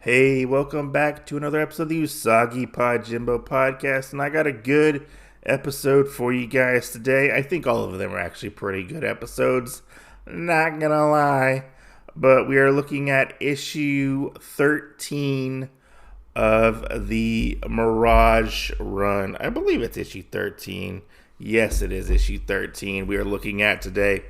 Hey, welcome back to another episode of the Usagi Podjimbo podcast, and I got a good episode for you guys today. I think all of them are actually pretty good episodes, not gonna lie, but we are looking at issue 13 of the Mirage run. I believe it's issue 13. Yes, it is issue 13 we are looking at today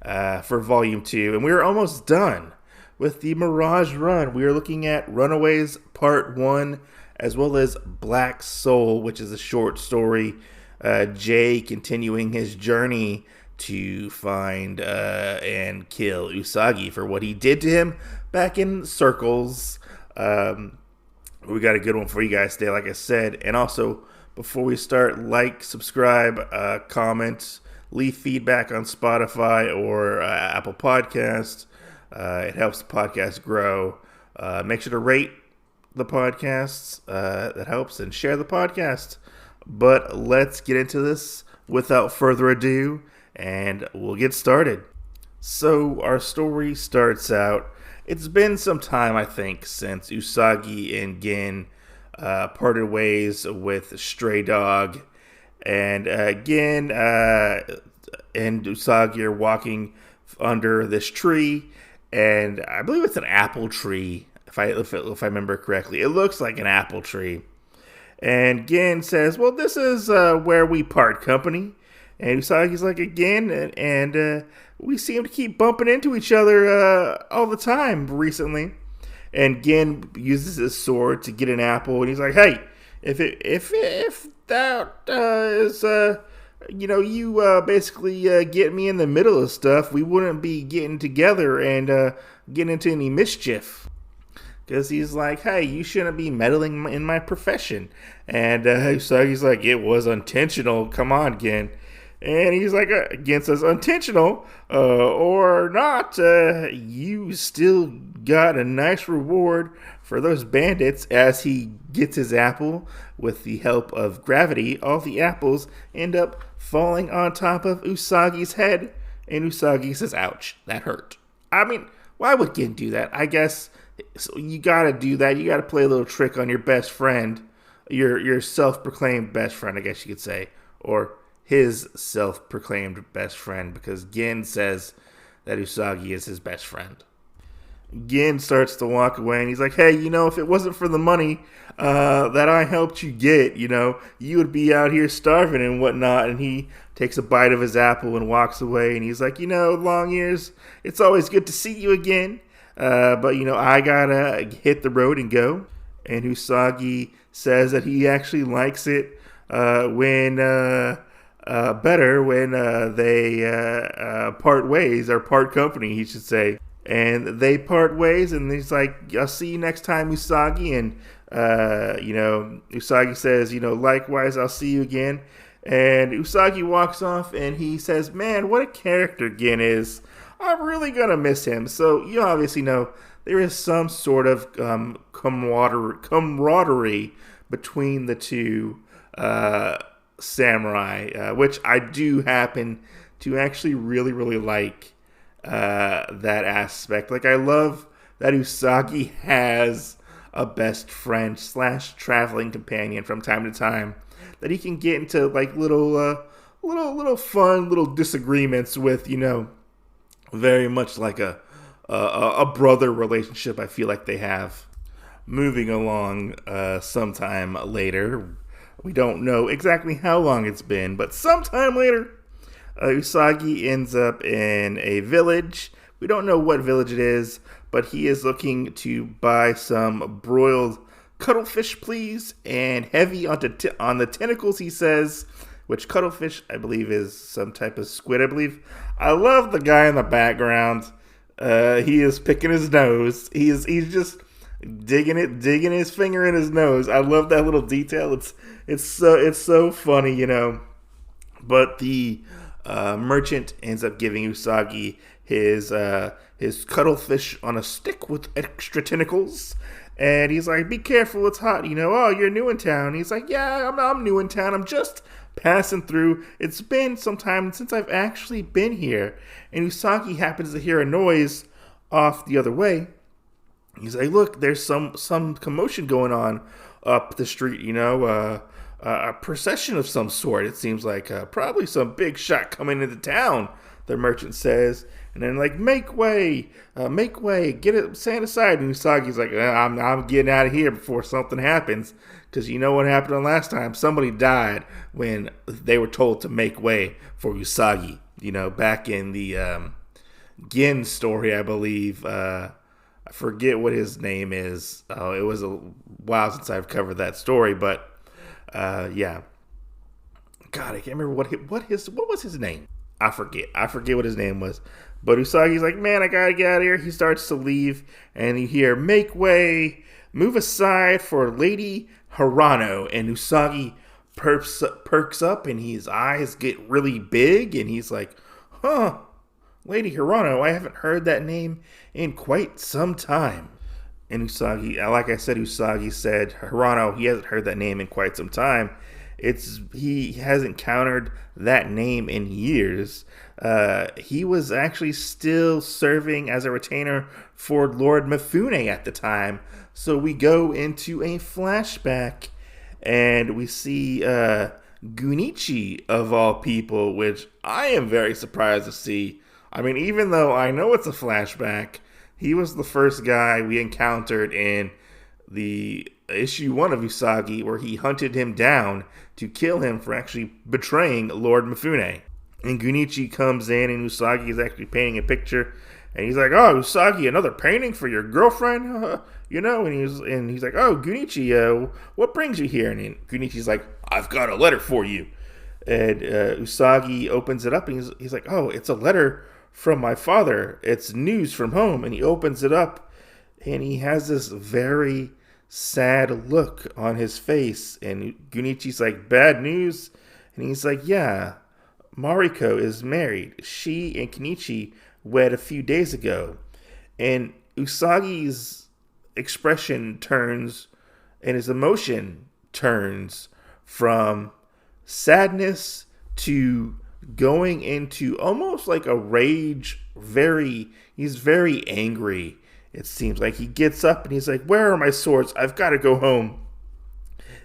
for volume 2, and we are almost done with the Mirage run. We are looking at Runaways Part 1, as well as Black Soul, which is a short story. Jei continuing his journey to find and kill Usagi for what he did to him back in Circles. We got a good one for you guys today, like I said. And also, before we start, like, subscribe, comment, leave feedback on Spotify or Apple Podcasts. It helps the podcast grow. Make sure to rate the podcasts. That helps. And share the podcast. But let's get into this without further ado. And we'll get started. So our story starts out. It's been some time, I think, since Usagi and Gin parted ways with Stray Dog. And Gin and Usagi are walking under this tree. And I believe it's an apple tree, if I remember correctly. It looks like an apple tree. And Gin says, well, this is where we part company. And Usagi's like, again, and we seem to keep bumping into each other all the time recently. And Gin uses his sword to get an apple, and he's like, hey, if that is... you basically get me in the middle of stuff, we wouldn't be getting together and getting into any mischief. Because he's like, hey, you shouldn't be meddling in my profession. And Usagi's like, it was intentional. Come on, Gin. And he's like, Gin says, intentional or not, you still got a nice reward for those bandits. As he gets his apple with the help of gravity, all the apples end up falling on top of Usagi's head. And Usagi says, ouch, that hurt. I mean, why would Gin do that? I guess so you gotta do that. You gotta play a little trick on your best friend, your self-proclaimed best friend, I guess you could say, or his self-proclaimed best friend, because Gin says that Usagi is his best friend. Gin starts to walk away, and he's like, hey, if it wasn't for the money that I helped you get, you would be out here starving and whatnot. And he takes a bite of his apple and walks away, and he's like, long ears, it's always good to see you again, but, I gotta hit the road and go. And Usagi says that he actually likes it when they part ways, or part company, he should say. And they part ways, and he's like, I'll see you next time, Usagi. And, Usagi says, likewise, I'll see you again. And Usagi walks off, and he says, man, what a character Gin is. I'm really going to miss him. So you obviously know there is some sort of camaraderie between the two samurai, which I do happen to actually really, really like that aspect. Like, I love that Usagi has a best friend / traveling companion from time to time that he can get into like little fun little disagreements with, very much like a brother relationship I feel like they have. Moving along sometime later, we don't know exactly how long it's been, but sometime later, Usagi ends up in a village. We don't know what village it is, but he is looking to buy some broiled cuttlefish, please, and heavy on the tentacles, he says, which cuttlefish, I believe, is some type of squid, I believe. I love the guy in the background. He is picking his nose. He's just digging his finger in his nose. I love that little detail. It's so funny, But the merchant ends up giving Usagi his cuttlefish on a stick with extra tentacles, and he's like, "Be careful, it's hot." Oh, you're new in town. He's like, "Yeah, I'm new in town. I'm just passing through. It's been some time since I've actually been here." And Usagi happens to hear a noise off the other way, He's like, look, there's some commotion going on up the street, a procession of some sort. It seems like probably some big shot coming into town, the merchant says. And then like, make way, get it, stand aside. And Usagi's like, I'm getting out of here before something happens. Because you know what happened the last time? Somebody died when they were told to make way for Usagi. Back in the Gin story, I believe. I forget what his name is. It was a while since I've covered that story, but yeah. God, I can't remember what was his name. I forget what his name was. But Usagi's like, man, I gotta get out of here. He starts to leave, and you hear, make way, move aside for Lady Hirano. And Usagi perks up, and his eyes get really big, and he's like, huh, Lady Hirano, I haven't heard that name in quite some time. And Usagi, like I said, Usagi said, Hirano, he hasn't heard that name in quite some time. He hasn't encountered that name in years. He was actually still serving as a retainer for Lord Mifune at the time. So we go into a flashback, and we see Gunichi, of all people, which I am very surprised to see. I mean, even though I know it's a flashback, he was the first guy we encountered in the issue 1 of Usagi, where he hunted him down to kill him for actually betraying Lord Mifune. And Gunichi comes in, and Usagi is actually painting a picture, and he's like, "Oh, Usagi, another painting for your girlfriend?" And he's like, "Oh, Gunichi, what brings you here?" And Gunichi's like, "I've got a letter for you." And Usagi opens it up, and he's like, "Oh, it's a letter from my father. It's news from home." And he opens it up, and he has this very sad look on his face. And Gunichi's like, "Bad news?" And he's like, "Yeah, Mariko is married. She and Kenichi wed a few days ago." And Usagi's expression turns, and his emotion turns from sadness to going into almost like a rage. He's very angry. It seems like he gets up and he's like, "Where are my swords? I've got to go home."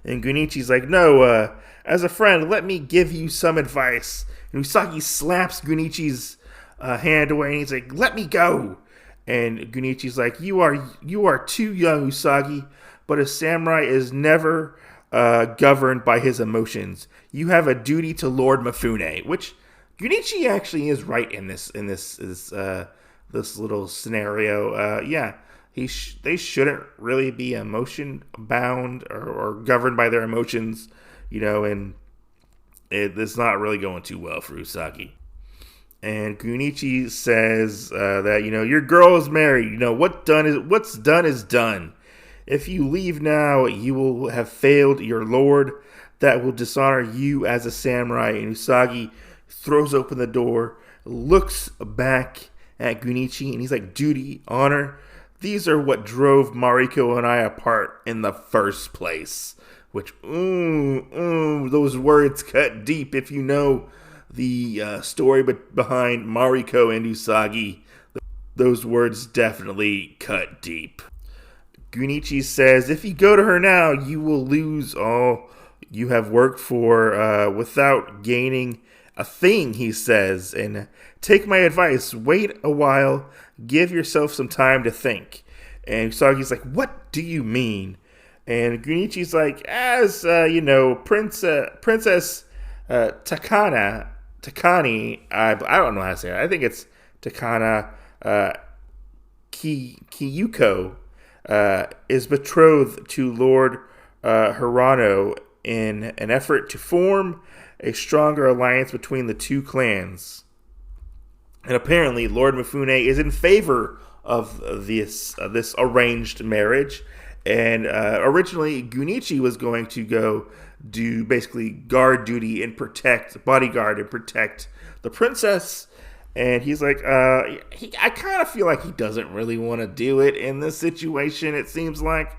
And Gunichi's like, "No, as a friend, let me give you some advice." And Usagi slaps Gunichi's hand away, and he's like, "Let me go." And Gunichi's like, you are too young, Usagi, but a samurai is never governed by his emotions. You have a duty to Lord Mifune," which Gunichi actually is right in this little scenario. They shouldn't really be emotion bound or governed by their emotions, and it's not really going too well for Usagi. And Gunichi says that, your girl is married. What's done is done. If you leave now, you will have failed your lord. That will dishonor you as a samurai. And Usagi throws open the door, looks back at Gunichi, and he's like, "Duty, honor, these are what drove Mariko and I apart in the first place." Which, those words cut deep if you know the story behind Mariko and Usagi. Those words definitely cut deep. Gunichi says, "If you go to her now, you will lose all you have worked for without gaining a thing," he says. "And take my advice, wait a while, give yourself some time to think." And Usagi's like, "What do you mean?" And Gunichi's like, "As, Princess Takani, I don't know how to say it. I think it's Takana Kiyuko, is betrothed to Lord Hirano in an effort to form a stronger alliance between the two clans. And apparently Lord Mifune is in favor of this arranged marriage. And originally Gunichi was going to go do basically guard duty and bodyguard and protect the princess. And he's like, I kind of feel like he doesn't really want to do it in this situation, it seems like.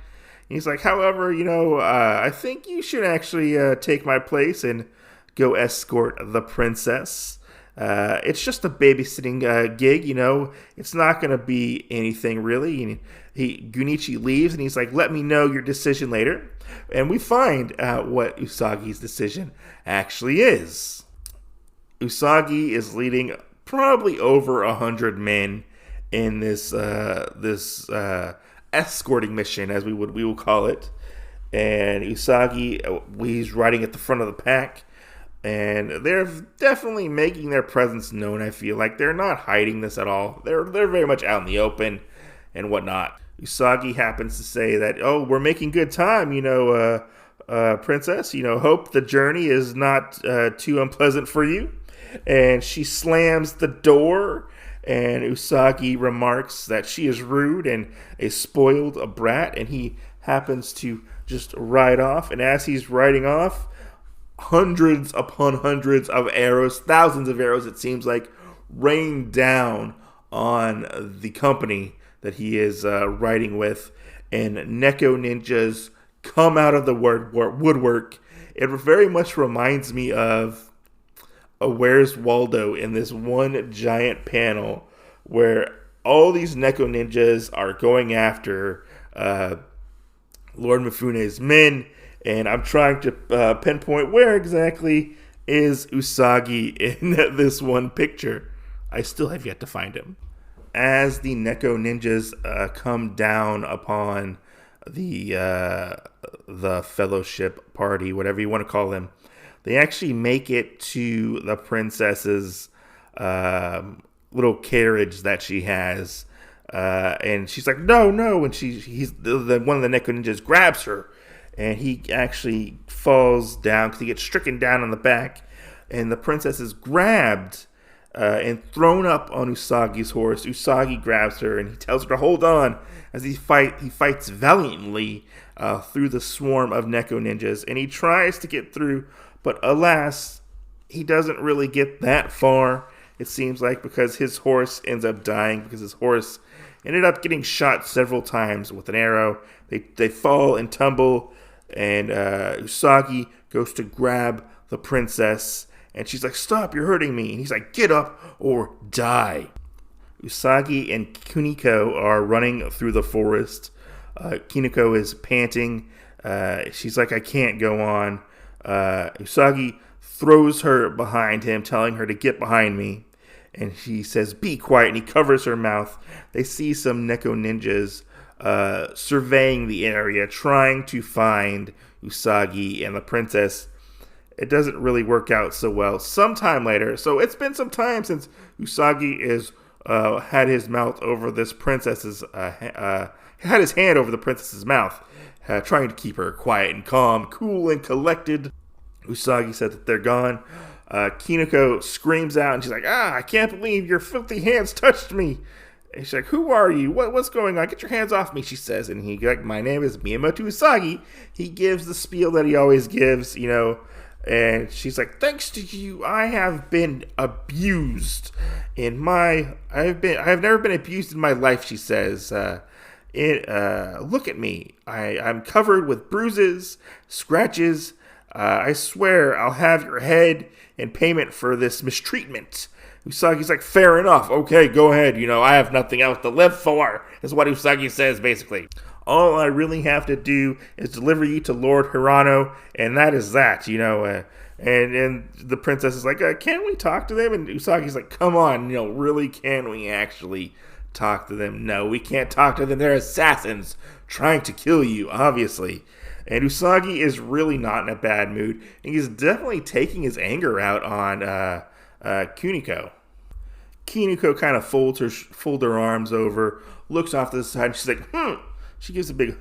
He's like, however, I think you should actually take my place and go escort the princess. It's just a babysitting gig, It's not going to be anything really. Gunichi leaves and he's like, let me know your decision later. And we find out what Usagi's decision actually is. Usagi is leading probably over 100 men in this escorting mission, as we will call it. And Usagi, he's riding at the front of the pack. And they're definitely making their presence known, I feel like. They're not hiding this at all. They're very much out in the open and whatnot. Usagi happens to say that, oh, we're making good time, princess. Hope the journey is not too unpleasant for you. And she slams the door, and Usagi remarks that she is rude and a spoiled brat, and he happens to just ride off. And as he's riding off, hundreds upon hundreds of arrows, thousands of arrows, it seems like, rain down on the company that he is riding with, and Neko ninjas come out of the woodwork. It very much reminds me of a Where's Waldo in this one giant panel where all these Neko ninjas are going after Lord Mifune's men, and I'm trying to pinpoint where exactly is Usagi in this one picture. I still have yet to find him. As the Neko ninjas come down upon the fellowship party, whatever you want to call them, they actually make it to the princess's little carriage that she has, and she's like, no, and one of the Neko ninjas grabs her, and he actually falls down because he gets stricken down on the back, and the princess is grabbed and thrown up on Usagi's horse. Usagi grabs her and he tells her to hold on as he fights valiantly through the swarm of Neko ninjas, and he tries to get through, but alas, he doesn't really get that far, it seems like, because his horse ends up dying, because his horse ended up getting shot several times with an arrow. They fall and tumble, and Usagi goes to grab the princess, and she's like, stop, you're hurting me. And he's like, get up or die. Usagi and Kuniko are running through the forest. Kuniko is panting. She's like, I can't go on. Usagi throws her behind him, telling her to get behind me. And she says, be quiet, and he covers her mouth. They see some Neko ninjas surveying the area, trying to find Usagi and the princess. It doesn't really work out so well. Sometime later, so it's been some time since Usagi is had his mouth over this princess's, had his hand over the princess's mouth, trying to keep her quiet and calm, cool and collected. Usagi said that they're gone. Kiniko screams out, and she's like, I can't believe your filthy hands touched me. And she's like, who are you? What's going on? Get your hands off me, she says. And he like, my name is Miyamoto Usagi. He gives the spiel that he always gives, and she's like, thanks to you, I have been abused I have never been abused in my life, she says. Look at me. I'm covered with bruises, scratches. I swear I'll have your head in payment for this mistreatment. Usagi's like, fair enough. Okay, go ahead. I have nothing else to live for, is what Usagi says, basically. All I really have to do is deliver you to Lord Hirano, and that is that, and the princess is like, can we talk to them? And Usagi's like, come on, really, can we actually talk to them? No, we can't talk to them. They're assassins trying to kill you, obviously. And Usagi is really not in a bad mood, and he's definitely taking his anger out on Kuniko. Kuniko kind of folds her arms over, looks off to the side, and she's like, She gives a big,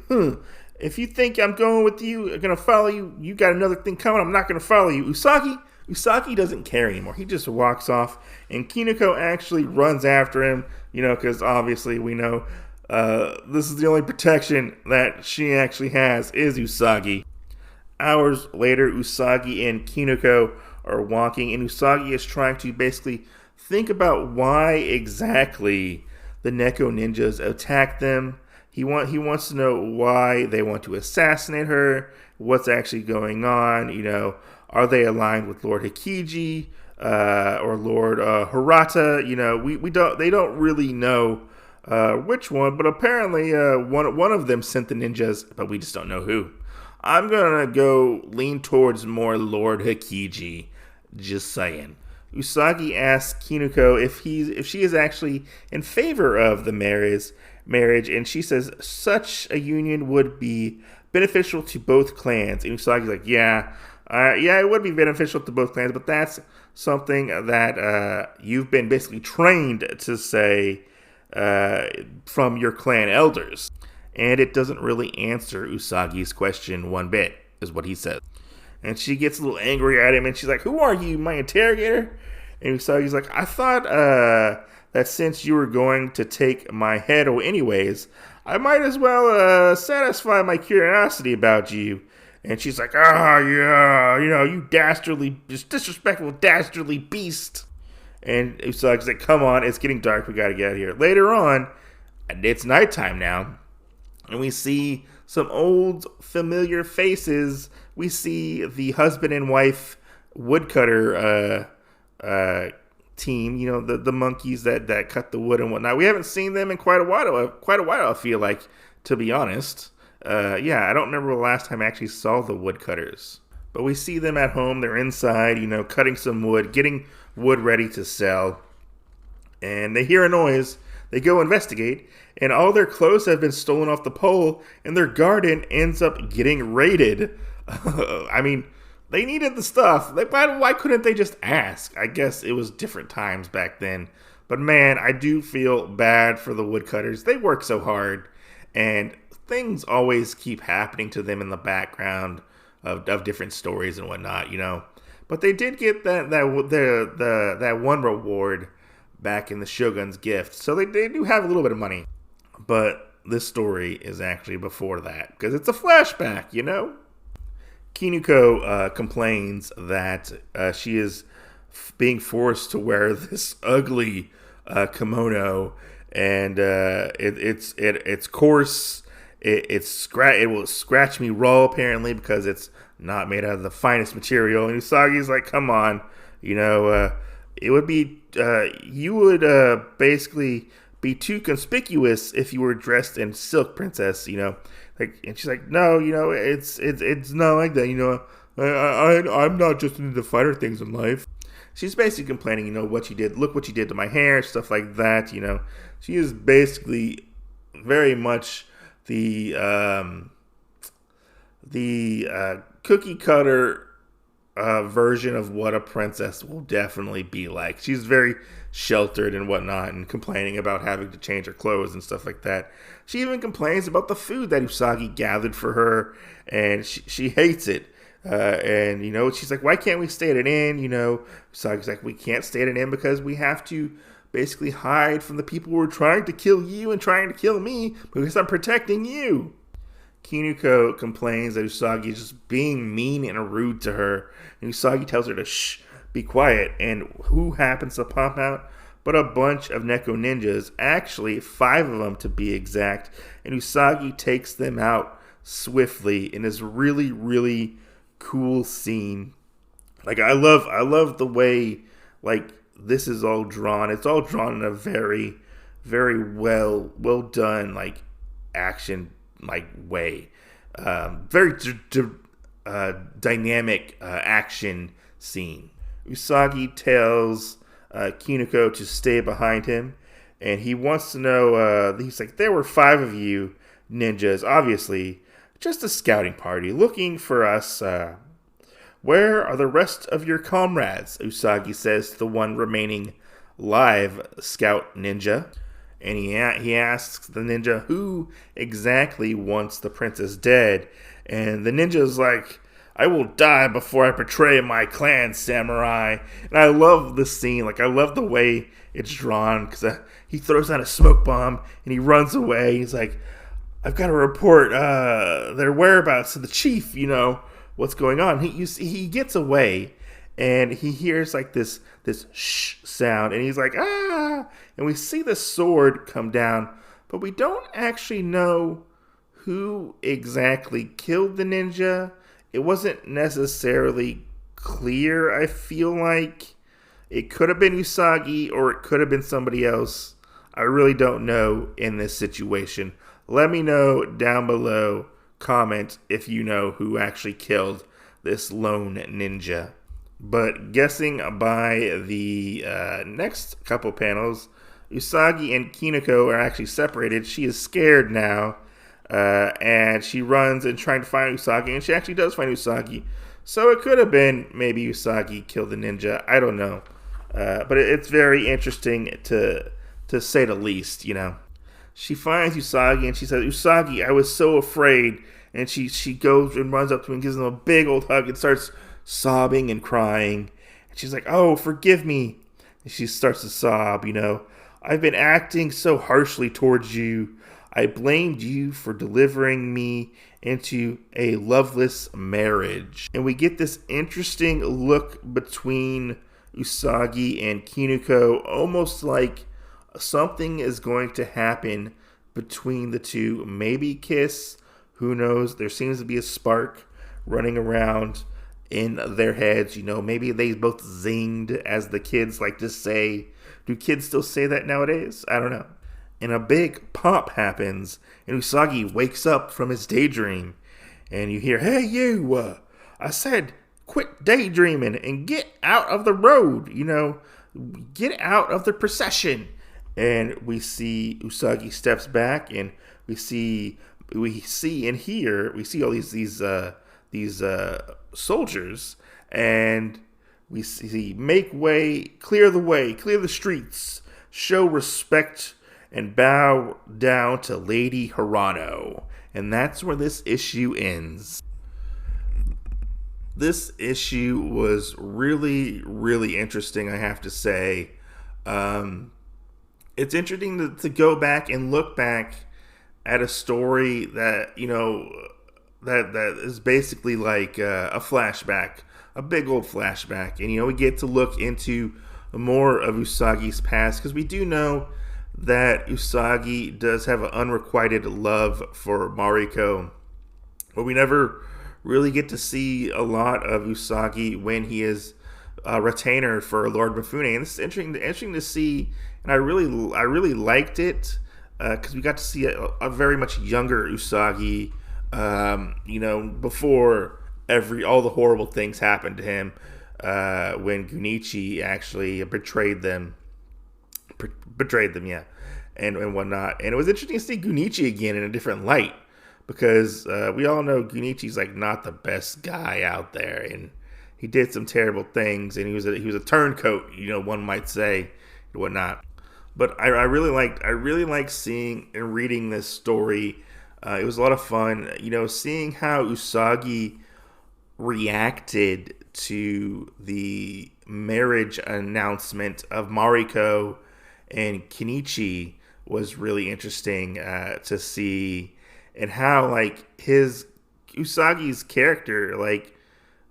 If you think I'm going with you, I'm going to follow you, you got another thing coming, I'm not going to follow you. Usagi doesn't care anymore. He just walks off, and Kiniko actually runs after him, because obviously we know this is the only protection that she actually has is Usagi. Hours later, Usagi and Kiniko are walking, and Usagi is trying to basically think about why exactly the Neko ninjas attacked them. He wants to know why they want to assassinate her, what's actually going on, are they aligned with Lord Hikiji? or Lord Hirata. They don't really know which one, but apparently one of them sent the ninjas, but we just don't know who. I'm gonna go lean towards more Lord Hikiji. Just saying. Usagi asks Kinuko if she is actually in favor of the marriage, and she says such a union would be beneficial to both clans. And Usagi's like, yeah, it would be beneficial to both clans, but that's something that you've been basically trained to say from your clan elders. And it doesn't really answer Usagi's question one bit, is what he says. And she gets a little angry at him, and she's like, who are you, my interrogator? And Usagi's like, I thought that since you were going to take my head anyways, I might as well satisfy my curiosity about you. And she's like, yeah, you disrespectful, dastardly beast. And Usagi's like, come on, it's getting dark, we gotta get out of here. Later on, it's nighttime now, and we see some old familiar faces. We see the husband and wife woodcutter team, the monkeys that cut the wood and whatnot. We haven't seen them in quite a while, I feel like, to be honest. I don't remember the last time I actually saw the woodcutters. But we see them at home. They're inside, cutting some wood, getting wood ready to sell. And they hear a noise. They go investigate, and all their clothes have been stolen off the pole, and their garden ends up getting raided. I mean, they needed the stuff. Why couldn't they just ask? I guess it was different times back then. But man, I do feel bad for the woodcutters. They work so hard, and things always keep happening to them in the background of different stories and whatnot, But they did get that one reward back in the Shogun's gift, so they do have a little bit of money. But this story is actually before that, because it's a flashback, Kinuko complains that she is being forced to wear this ugly kimono, and it's coarse. It will scratch me raw, apparently, because it's not made out of the finest material. And Usagi's like, come on, it would be you would basically be too conspicuous if you were dressed in silk, princess. And she's like, no, it's not like that. I'm not just into the finer things in life. She's basically complaining, what you did. Look what you did to my hair, stuff like that. She is basically very much the cookie cutter version of what a princess will definitely be like. She's very sheltered and whatnot, and complaining about having to change her clothes and stuff like that. She even complains about the food that Usagi gathered for her, and she hates it. And she's like, why can't we stay at an inn? Usagi's like, we can't stay at an inn because we have to basically hide from the people who are trying to kill you and trying to kill me, because I'm protecting you. Kinuko complains that Usagi is just being mean and rude to her, and Usagi tells her to shh, be quiet. And who happens to pop out but a bunch of Neko ninjas, actually 5 of them to be exact, and Usagi takes them out swiftly in this really, really cool scene. Like, I love the way, like, this is all drawn. It's all drawn in a very, very well done, like, action, like, way. Very dynamic action scene. Usagi tells Kinuko to stay behind him, and he wants to know, he's like, there were 5 of you ninjas, obviously, just a scouting party, looking for us. Where are the rest of your comrades? Usagi says to the one remaining live scout ninja. And he asks the ninja who exactly wants the princess dead. And the ninja's like, I will die before I betray my clan, samurai. And I love this scene. Like, I love the way it's drawn, because he throws out a smoke bomb and he runs away. He's like, I've got to report their whereabouts to the chief, what's going on. He gets away, and he hears like this shh sound, and he's like, ah, and we see the sword come down, but we don't actually know who exactly killed the ninja. It wasn't necessarily clear, I feel like. It could have been Usagi or it could have been somebody else. I really don't know in this situation. Let me know down below. Comment if you know who actually killed this lone ninja. But guessing by the next couple panels, Usagi and Kiniko are actually separated. She is scared now, and she runs and trying to find Usagi, and she actually does find Usagi. So it could have been maybe Usagi killed the ninja. I don't know, but it's very interesting to say the least. You know, she finds Usagi and she says, "Usagi, I was so afraid." And she goes and runs up to him and gives him a big old hug and starts sobbing and crying. And she's like, "Oh, forgive me." And she starts to sob, you know. "I've been acting so harshly towards you. I blamed you for delivering me into a loveless marriage." And we get this interesting look between Usagi and Kiniko, almost like something is going to happen between the two. Maybe kiss. Who knows? There seems to be a spark running around in their heads. You know, maybe they both zinged, as the kids like to say. Do kids still say that nowadays? I don't know. And a big pop happens, and Usagi wakes up from his daydream. And you hear, "Hey, you, I said quit daydreaming and get out of the road, you know, get out of the procession." And we see Usagi steps back, and we see and hear all these soldiers, and we see make way, clear the streets, show respect, and bow down to Lady Hirano. And that's where this issue ends. This issue was really, really interesting, I have to say. It's interesting to go back and look back at a story that, you know, that is basically like a flashback, a big old flashback. And, you know, we get to look into more of Usagi's past, because we do know that Usagi does have an unrequited love for Mariko. But we never really get to see a lot of Usagi when he is a retainer for Lord Mifune. And this is interesting to see, and I really liked it. Because we got to see a very much younger Usagi, you know, before all the horrible things happened to him, when Gunichi actually betrayed them, yeah, and whatnot. And it was interesting to see Gunichi again in a different light, because we all know Gunichi's like not the best guy out there, and he did some terrible things, and he was a turncoat, you know, one might say, and whatnot. But I really liked seeing and reading this story. It was a lot of fun, you know, seeing how Usagi reacted to the marriage announcement of Mariko and Kenichi was really interesting to see, and how like Usagi's character like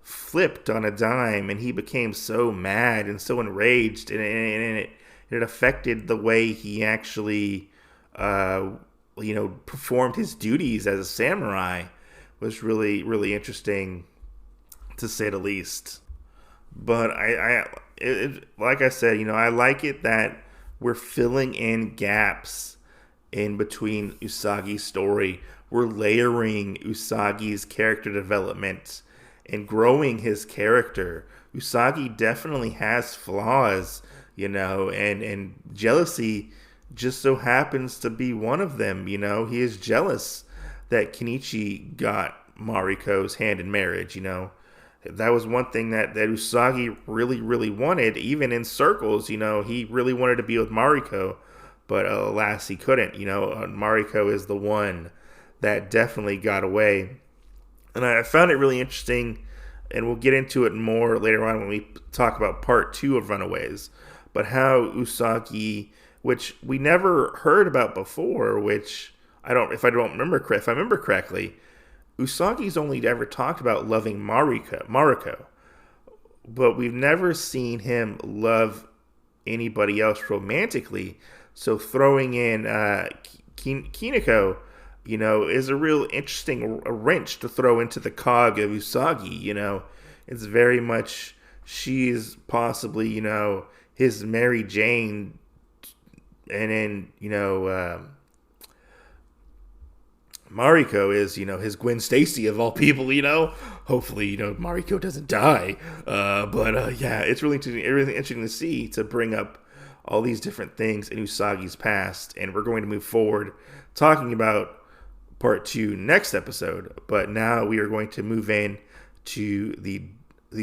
flipped on a dime, and he became so mad and so enraged, and it affected the way he actually, you know, performed his duties as a samurai. Was really, really interesting, to say the least. But like I said, you know, I like it that we're filling in gaps in between Usagi's story. We're layering Usagi's character development and growing his character. Usagi definitely has flaws, you know, and jealousy just so happens to be one of them. You know, he is jealous that Kenichi got Mariko's hand in marriage, you know. That was one thing that Usagi really, really wanted, even in circles, you know. He really wanted to be with Mariko, but alas, he couldn't, you know. Mariko is the one that definitely got away. And I found it really interesting, and we'll get into it more later on when we talk about part 2 of Runaways, but how Usagi, which we never heard about before, which if I remember correctly, Usagi's only ever talked about loving Mariko, but we've never seen him love anybody else romantically. So throwing in Kiniko, you know, is a real interesting wrench to throw into the cog of Usagi. You know, it's very much she's possibly, his Mary Jane, and then, Mariko is, his Gwen Stacy of all people, Hopefully, Mariko doesn't die. Yeah, it's really interesting to see, to bring up all these different things in Usagi's past. And we're going to move forward talking about part 2 next episode. But now we are going to move in to the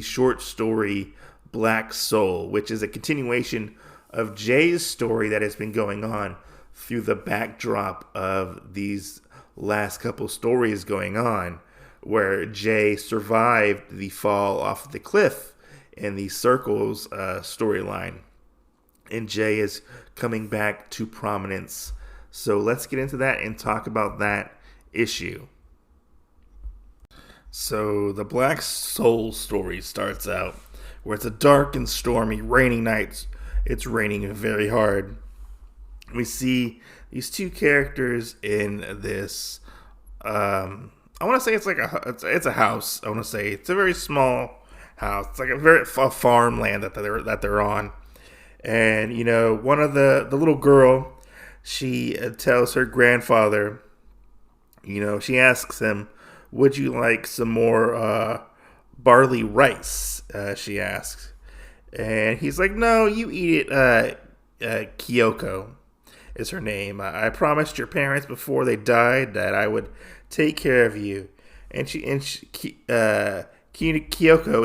short story Black Soul, which is a continuation of Jei's story that has been going on through the backdrop of these last couple stories going on, where Jei survived the fall off the cliff in the Circles storyline, and Jei is coming back to prominence. So let's get into that and talk about that issue. So the Black Soul story starts out where it's a dark and stormy, rainy night. It's raining very hard. We see these two characters in this. I want to say it's like it's a house. I want to say it's a very small house. It's like a farmland that they're on. And one of the little girl, she tells her grandfather. She asks him, "Would you like some more barley rice?" She asks, and he's like, "No, you eat it." Keiko is her name. I promised your parents before they died that I would take care of you. And Kyoko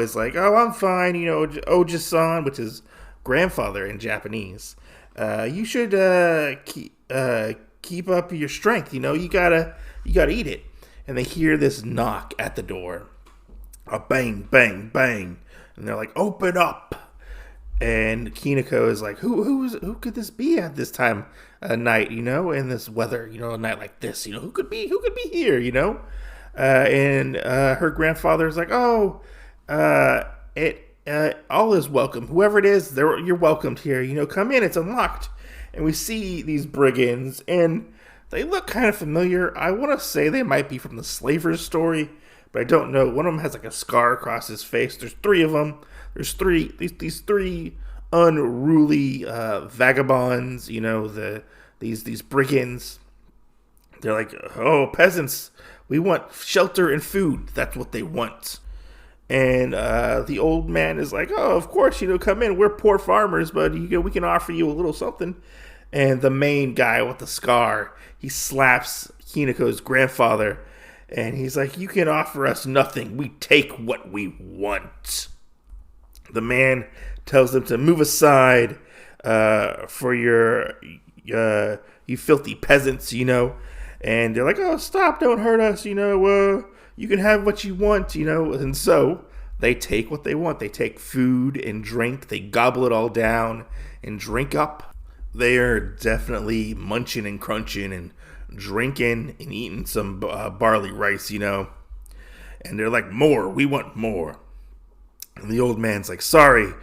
is like, "Oh, I'm fine. Oji-san," which is grandfather in Japanese. You should keep up your strength. You gotta eat it. And they hear this knock at the door, a bang, bang, bang, and they're like, "Open up!" And Kineko is like, who could this be at this time of night, in this weather, a night like this, who could be here, and her grandfather is like, "Oh, all is welcome. Whoever it is, you're welcomed here. Come in. It's unlocked." And we see these brigands, and they look kind of familiar. I want to say they might be from the Slavers story, but I don't know. One of them has like a scar across his face. There's 3 of them. There's these 3 unruly vagabonds. These brigands. They're like, "Oh, peasants, we want shelter and food." That's what they want. And the old man is like, "Oh, of course, come in. We're poor farmers, but we can offer you a little something." And the main guy with the scar, he slaps Kineko's grandfather, and he's like, "You can offer us nothing. We take what we want." The man tells them to move aside for you filthy peasants, And they're like, "Oh, stop, don't hurt us, you can have what you want, And so they take what they want. They take food and drink. They gobble it all down and drink up. They are definitely munching and crunching and drinking and eating some barley rice, And they're like, "More, we want more." And the old man's like, "Sorry,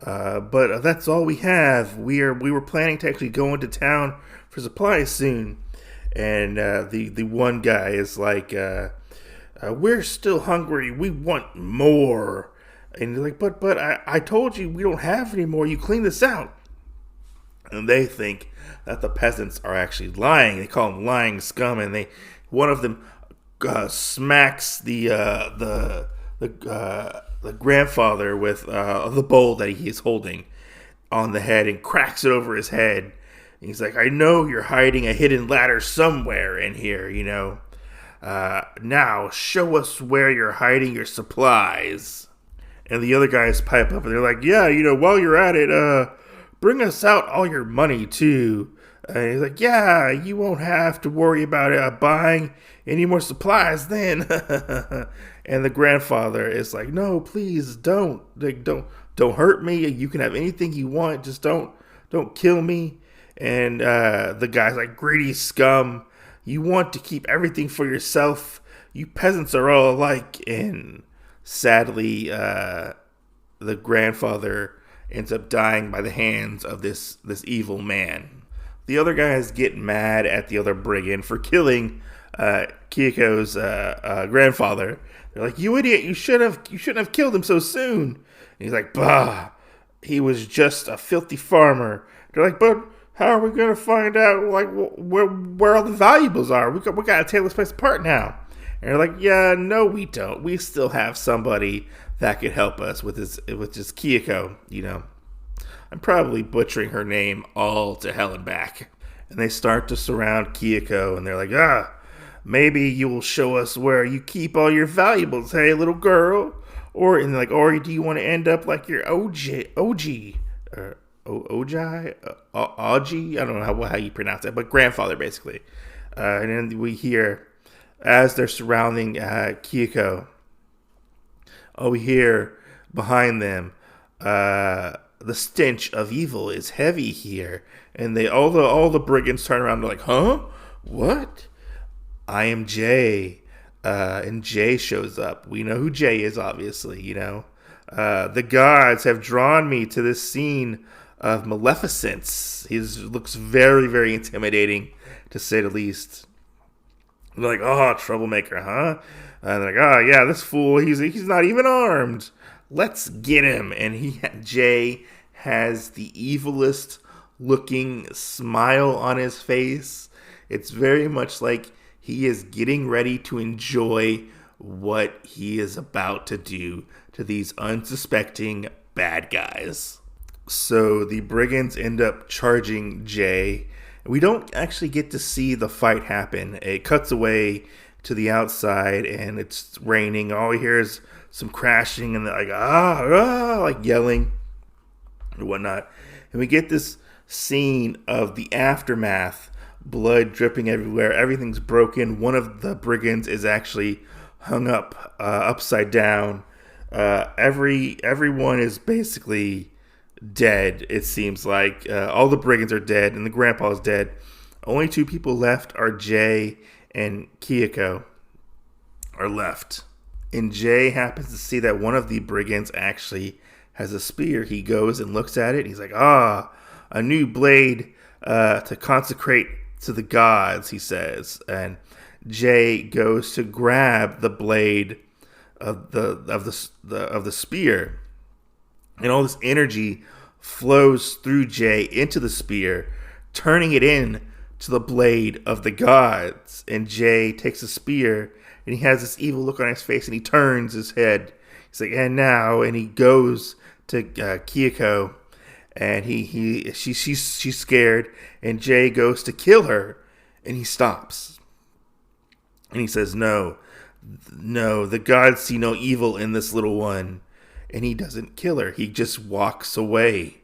but that's all we have. We were planning to actually go into town for supplies soon." And the one guy is like, "We're still hungry. We want more." And they're like, but I told you we don't have any more. You clean this out." And they think that the peasants are actually lying. They call them lying scum, and one of them smacks the grandfather with the bowl that he is holding on the head and cracks it over his head. And he's like, "I know you're hiding a hidden ladder somewhere in here, Now show us where you're hiding your supplies." And the other guys pipe up and they're like, "Yeah, while you're at it, bring us out all your money too." And he's like, "Yeah, you won't have to worry about buying any more supplies then." And the grandfather is like, "No, please don't. Don't hurt me. You can have anything you want. Just don't kill me." And the guy's like, "Greedy scum. You want to keep everything for yourself. You peasants are all alike." And sadly, the grandfather ends up dying by the hands of this evil man. The other guys get mad at the other brigand for killing Keiko's grandfather. They're like, "You idiot! You shouldn't have killed him so soon." And And he's like, bah, he was just a filthy farmer. They're like, but how are we going to find out like where all the valuables are? We got to tear this place apart now. And they're like, yeah, no, we don't. We still have somebody that could help us with this Keiko, I'm probably butchering her name all to hell and back. And they start to surround Keiko, and they're like, maybe you will show us where you keep all your valuables, hey, little girl. Or do you want to end up like your Ojai, Aji? I don't know how you pronounce it, but grandfather, basically. And then we hear, as they're surrounding Keiko, we hear behind them, the stench of evil is heavy here. And all the brigands turn around and they're like, huh? What? I am Jei. And Jei shows up. We know who Jei is, obviously, The gods have drawn me to this scene of maleficence. He looks very, very intimidating, to say the least. They're like, oh, troublemaker, huh? And they're like, oh, yeah, this fool, he's not even armed. Let's get him. And Jei has the evilest looking smile on his face. It's very much like he is getting ready to enjoy what he is about to do to these unsuspecting bad guys. So the brigands end up charging Jei. We don't actually get to see the fight happen. It cuts away to the outside and it's raining. All we hear is some crashing and they're like, like yelling and whatnot. And we get this scene of the aftermath. Blood dripping everywhere. Everything's broken. One of the brigands is actually hung up upside down. Everyone is basically dead, it seems like. All the brigands are dead, and the grandpa is dead. Only two people left are Jei and Keiko are left. And Jei happens to see that one of the brigands actually has a spear. He goes and looks at it. And he's like, a new blade to consecrate to the gods, he says. And Jei goes to grab the blade of the spear, and all this energy flows through Jei into the spear, turning it in to the blade of the gods. And Jei takes the spear, and he has this evil look on his face, and he turns his head. He's like, and now, and he goes to Keiko. And she's scared, and Jei goes to kill her, and he stops. And he says, no, the gods see no evil in this little one. And he doesn't kill her. He just walks away.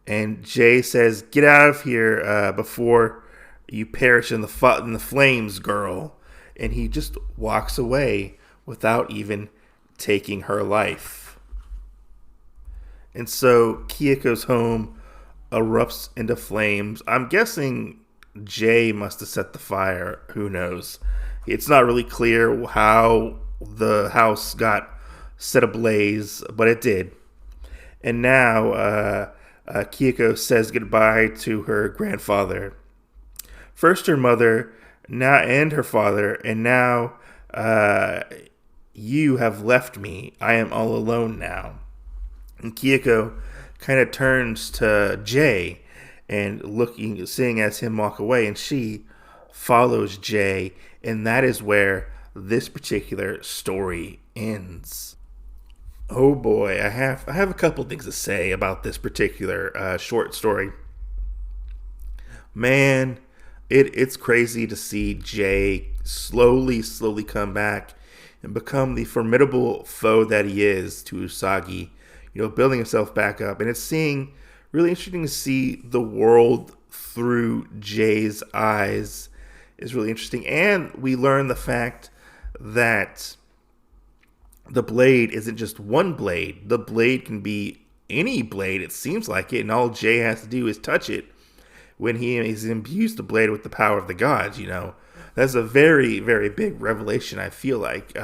And Jei says, get out of here before you perish in the flames, girl. And he just walks away without even taking her life. And so Keiko's home erupts into flames. I'm guessing Jei must have set the fire. Who knows? It's not really clear how the house got set ablaze, but it did. And now Keiko says goodbye to her grandfather. First her mother, now and her father, and now you have left me. I am all alone now. And Keiko kind of turns to Jei and seeing as him walk away, and she follows Jei, and that is where this particular story ends. Oh boy, I have a couple things to say about this particular short story. Man, it's crazy to see Jei slowly come back and become the formidable foe that he is to Usagi. Building himself back up. And it's really interesting to see the world through Jei's eyes is really interesting. And we learn the fact that the blade isn't just one blade. The blade can be any blade, it seems like it. And all Jei has to do is touch it when he's imbues the blade with the power of the gods, That's a very, very big revelation, I feel like,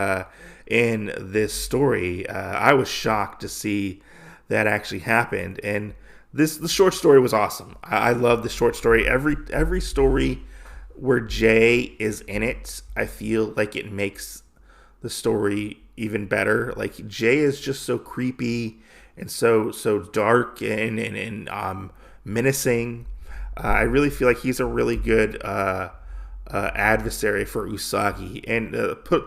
in this story. I was shocked to see that actually happened, and the short story was awesome. I love the short story. Every story where Jei is in it, I feel like it makes the story even better. Like, Jei is just so creepy and so dark and menacing. I really feel like he's a really good adversary for Usagi, and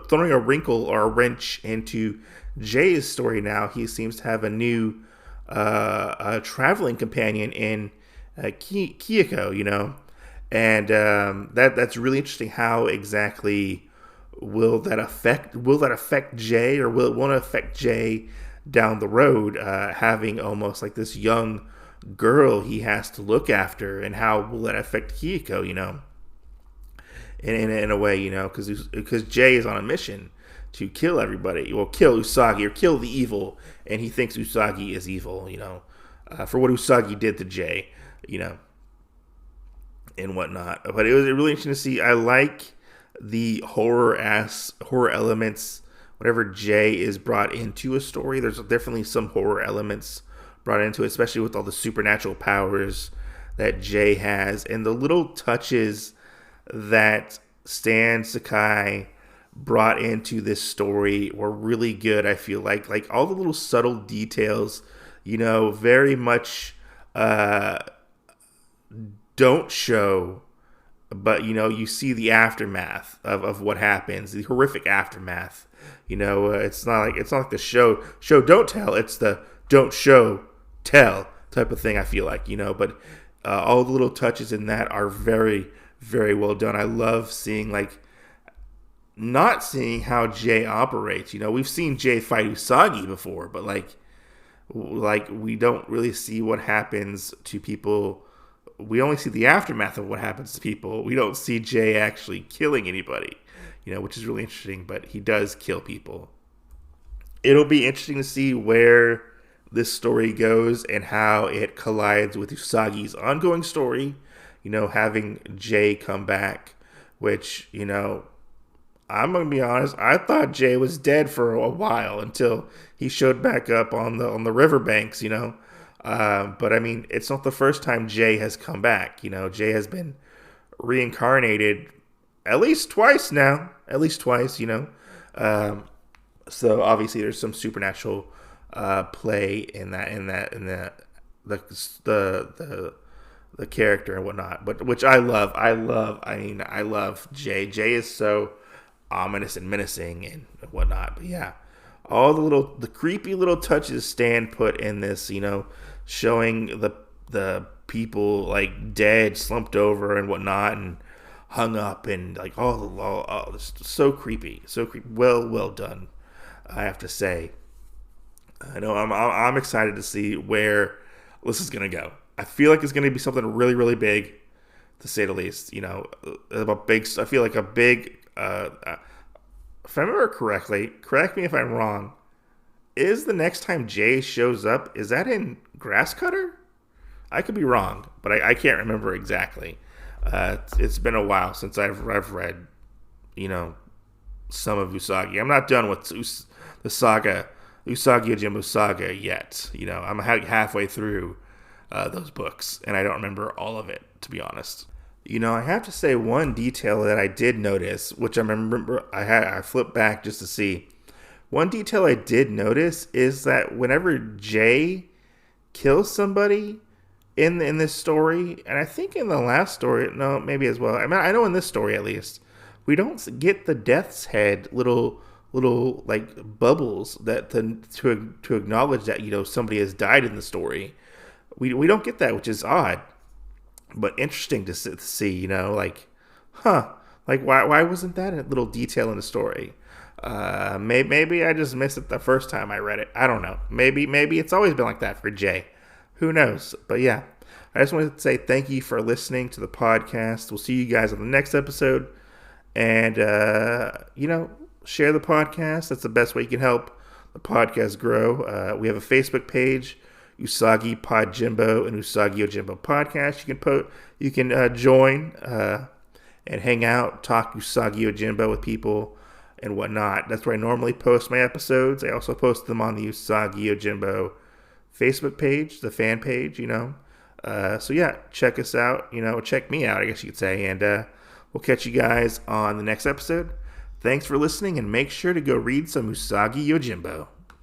throwing a wrinkle or a wrench into Jei's story. Now he seems to have a new traveling companion in Keiko, and that's really interesting. How exactly will that affect Jei, or will it want to affect Jei down the road? Having almost like this young girl he has to look after, and how will that affect Keiko? In a way, because Jei is on a mission to kill everybody, or kill Usagi, or kill the evil, and he thinks Usagi is evil, for what Usagi did to Jei, and whatnot. But it was really interesting to see. I like the horror elements whenever Jei is brought into a story. There's definitely some horror elements brought into it, especially with all the supernatural powers that Jei has, and the little touches that Stan Sakai brought into this story were really good. I feel like all the little subtle details, very much don't show, but you see the aftermath of what happens, the horrific aftermath. It's not like the show don't tell, it's the don't show tell type of thing, I feel like, but all the little touches in that are very, very well done. I love not seeing how Jei operates. We've seen Jei fight Usagi before, but like we don't really see what happens to people. We only see the aftermath of what happens to people. We don't see Jei actually killing anybody, which is really interesting, but he does kill people. It'll be interesting to see where this story goes and how it collides with Usagi's ongoing story, having Jei come back, which, I'm going to be honest, I thought Jei was dead for a while until he showed back up on the riverbanks, but I mean, it's not the first time Jei has come back. Jei has been reincarnated at least twice now, so obviously there's some supernatural play in the character and whatnot, but which I love. I love Jei. Jei is so ominous and menacing and whatnot. But yeah, all the creepy little touches Stan put in this, showing the people like dead, slumped over and whatnot, and hung up, and like all so creepy, well done, I have to say. I know I'm excited to see where this is gonna go. I feel like it's gonna be something really, really big, to say the least. I feel like a big. If I remember correctly, correct me if I'm wrong. Is the next time Jei shows up, is that in Grasscutter? I could be wrong, but I can't remember exactly. It's been a while since I've read, some of Usagi. I'm not done with the saga, Usagi Yojimbo saga yet. I'm halfway through those books, and I don't remember all of it, to be honest. I have to say one detail that I did notice, which I remember I flipped back just to see. One detail I did notice is that whenever Jei kills somebody in this story, and I think in the last story, no, maybe as well. I mean, I know in this story at least, we don't get the death's head little like bubbles that to acknowledge that somebody has died in the story. We don't get that, which is odd, but interesting to see. Like why wasn't that a little detail in the story? Maybe I just missed it the first time I read it. I don't know. Maybe it's always been like that for Jei. Who knows? But yeah, I just wanted to say thank you for listening to the podcast. We'll see you guys on the next episode. And, share the podcast. That's the best way you can help the podcast grow. We have a Facebook page, Usagi Podjimbo and Usagi Yojimbo podcast. You can join and hang out, talk Usagi Yojimbo with people and whatnot. That's where I normally post my episodes. I also post them on the Usagi Yojimbo Facebook page, the fan page, So yeah, check us out, check me out, I guess you could say. And we'll catch you guys on the next episode. Thanks for listening, and make sure to go read some Usagi Yojimbo.